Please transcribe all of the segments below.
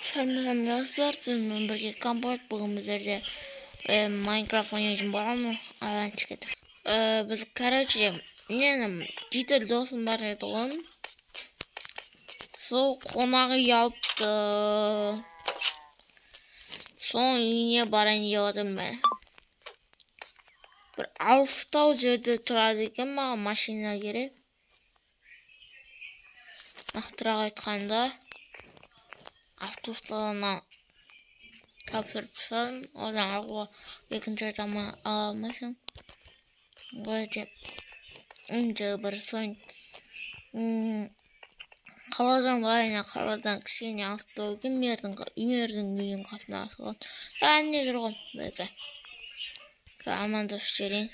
Selamlar, sizinle birlikte kampanya bugün bizlerle Minecraft oynayacağım bu ama alan çıktı. Biz kardeşim yine ciddi dostum var ediyorum. So konağı yaptı. Son yine baran yiyordum ben. Bir altta yerde turadigan mashina gerek. Naqtiroq aytganda avtobuslardan kapsırpsam o zaman o ikinci zaman almasam böyle ince bir son kaladan bayına kaladan kişini astırdım yerden gün kasına asılan ben ne durgun böyle aman şirin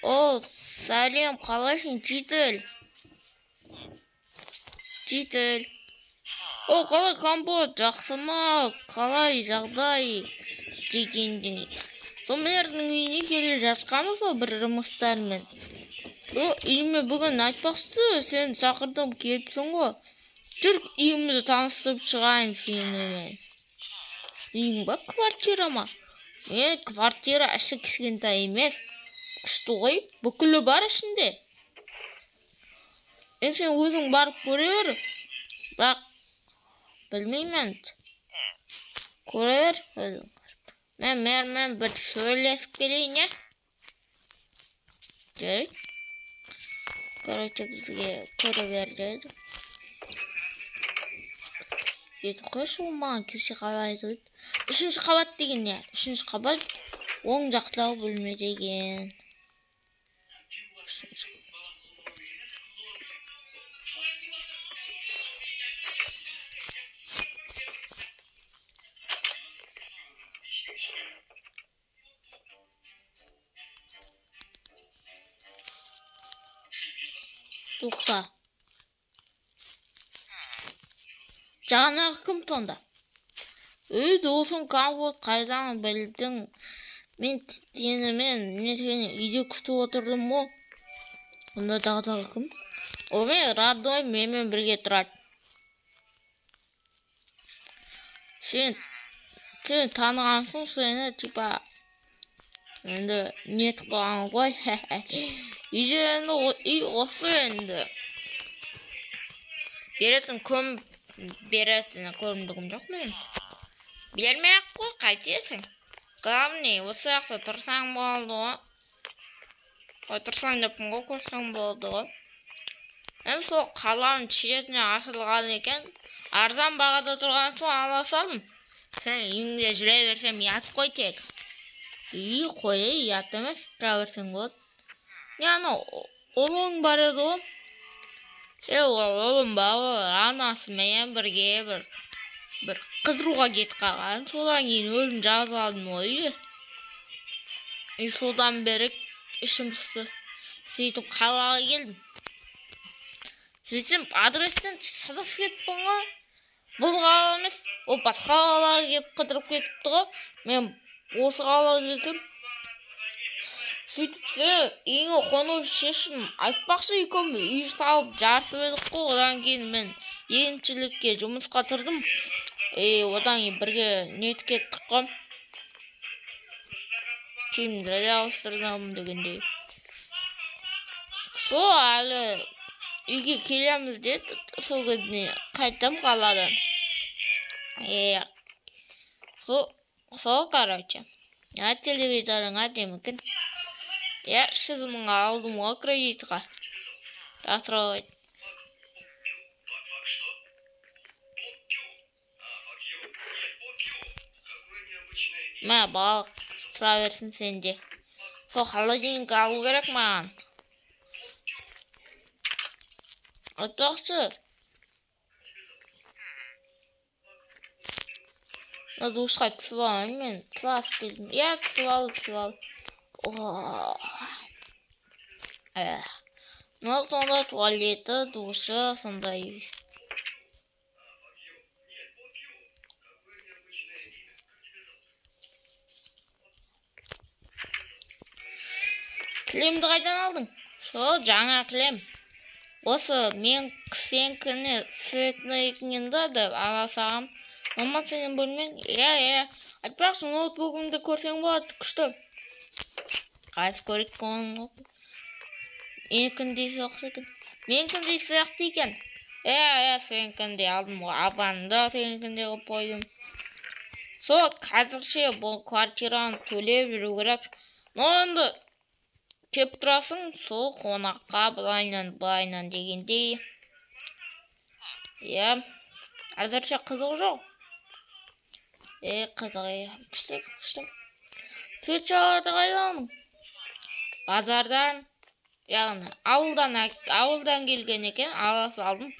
o salim kalasın cidil o қалай компот жақсы ма қалай жағдай дегендей сол менің үйіне келе жатқанбыз ғой бір жұмыстармен үйіме бүгін айтпақшы сен шақырдым келіпсің ғой жүр үйімді таныстырып шығайын сенімен үйің ба квартира ма квартира іші кішкентай емес күшті ғой бүкілі бар ішінде сен өзің барып көре бер бірақ bilmeyim Korever ben bir söylesip geleyim ya. Gerek. Короче bizge Korever dedi. Koş olma kişi kalaydı. Üçüncü kabat degen ya. Üçüncü kabat oң жақтағы bölme degen. To'xta. Жаңағы кім сонда? Досым компот қайдан білдің? Мен сені үйде күтіп отырдым ғой. Онда тағы кім? Ол мен родной менімен бірге тұрады. Сен танығансың сені типа енді нет қылған ғой. Үйде енді үй осы енді. Беретін көмдігім жоқ мен. Бермей-ақ қой қайтесің. Главный осы жақта тұрсаң болды ғой. Отырсаң деппін ғой көрсең болды ғой. Енді сол қаланың шетіне ашылған екен. Арзан бағада тұрған соң ала салдым. Сен үйіңде жүре берсем ят қой тек. Үй қой, ят емес, тұра берсең болады. Yani oğlum barıdı o. Oğlum baba anasымен бірге bir қыдыруға кетіп қалған. Содан кейін өзім жазып алдым ғой. Содан бері ішім пысты. Сөйтіп қалаға келдім. Сөйтсем адрестен шатасып кетіппін ғой. Бұл қала емес, ол басқа қалаға келіп қыдырып кетіпті ғой. Мен осы қалаға жетіп сөйтіпті үйіңе қону шешім айтпақшы екеуміз үй салып жарысып едік қой. Одан кейін мен егіншілікке жұмысқа тұрдым. Одан кейін бірге нетке қырқым. Киімдерді ауыстырдым дегендей. Сол әлі үйге келеміз деді. Сол күніне қайттым қаладан. Сол короче. Телевизорыңа демекін. Шызымыңа алдым ғой кредитқа. Жатырау айды. Мә балық тұра берсін сенде. Сол холодильникті алу керек маған. Айтпақшы. Душқа түсіп аламын мен. Тыласып келдім. Түсіп ал. Сонда туалеті, душы, сондай. Кілемді қайдан алдың? Сол жаңа кілем. Осы мен сенкіні светлыйыңда деп ала сағам. Мама сенің бөлмең? Иә. Айтпақшы, ноутбугымды көрсең болады, күшті. Қайсы көрек оның менікіндей соқсы екен. Менікіндей сияқты екен. Сенікіндей алдым ғой. Абанды сенікіндей қып қойдым. Сол қазірше бұл квартираны төлеп жүру керек. Онды кеп тұрасың, сол қонаққа былайнан дегендей. Әзірше қызық жоқ. Қызық, күшті. Сөйт шалады қайдан? Базардан, яғни ауылдан келген екен, ала салдым.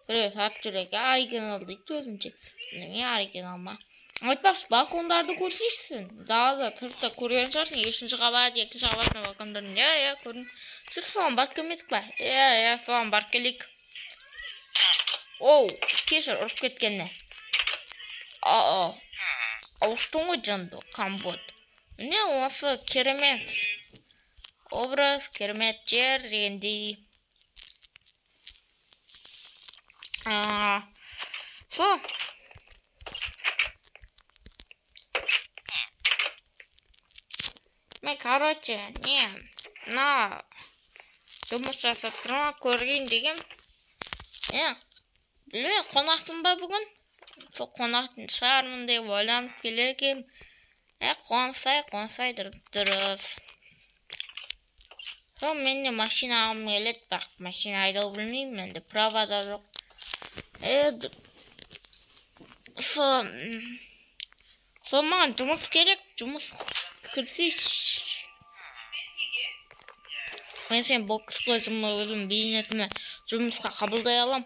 Біреу сатып жүр екен, оригинал дейді өзінше. Мен оригинал ма? Айтпақшы, балкондарды көрсейшісің. Далада тұрыпта көрген шығарсың, 3-ші қабат, 2-ші қабаттың балкондарын. Көрдім. Жүр, соған барып келмедік па? Соған барып келейік. Кешір, ұрып кеткенне. Ауырттың ғой жанды, компот. Міне осы керемет образ, керемет жер дегендей. Мен, короче, жұмыс жасап тұрма көрген деген. Білме, қонақтың ба бүгін? Сол қонақтың шығармын деп ойланып келеркем. Қонсай дұрыс. Сол менде машина алғым келеді, бірақ машина айдау білмеймін, менде права да жоқ. Сол маған жұмыс керек, жұмыс кірсейші. Мен сен бокс қойсым өзім бейнетіме жұмысқа қабылдай алам.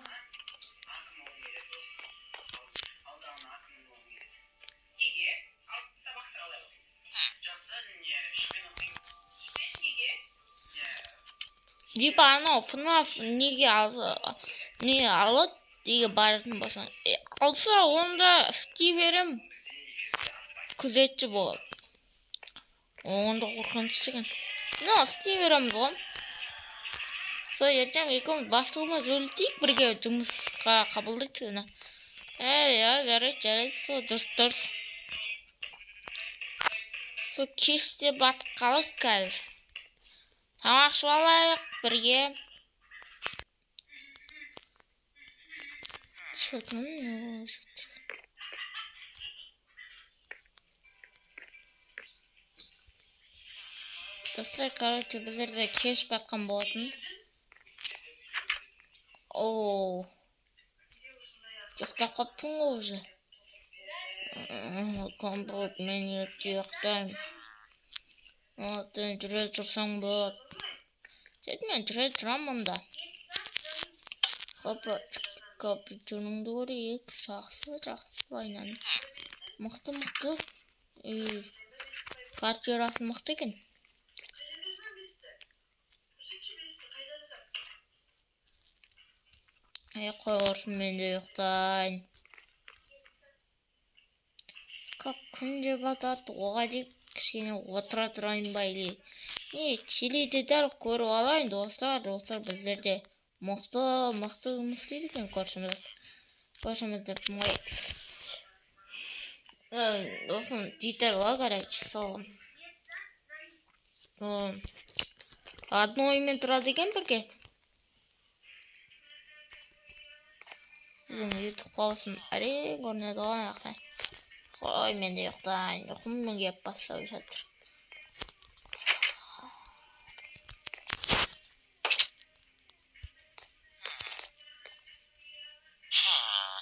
Дейпа анау FNAF неге алады деге баратын болсаң. Алса, онда істей берем. Күзетші болып. Онда қорқынышты екен. Істей береміз ғой. Сол ертең екеуміз бастығымыз өлтейік бірге жұмысқа қабылдайды сені. Жарайды, сол дұрыс. Сол кеште батып қалайық қазір. Тамақ ішіп алайық бірге. Достар, короче, біздерде кеш батқан болатын. Ұйықтап қаптың ғой уже. Компот, мен ерте ұйықтаймын. Жүре тұрсаң болады. Мен жүре тұрам мұнда. Компьютеріңді көрейік. Жақсы байнан. Мықты. Квартирасы мықты екен. Қойғырсын, мен де ұйықтайын. Күнде батады, оға дек кішкене отыра тұрайын байлы. Челейді дәл көріп алайын, достар біздерде мықты жұмыс дейді екен, көршіміз деп мұңай. Досын, детальға короче, сол. Адны оймен тұрады екен бірге. Біздің ютуб қалсын, көрінеді ғой, ақай. Қой, мен де ұйықтайын, ұйқыммен кеп бастап жатыр.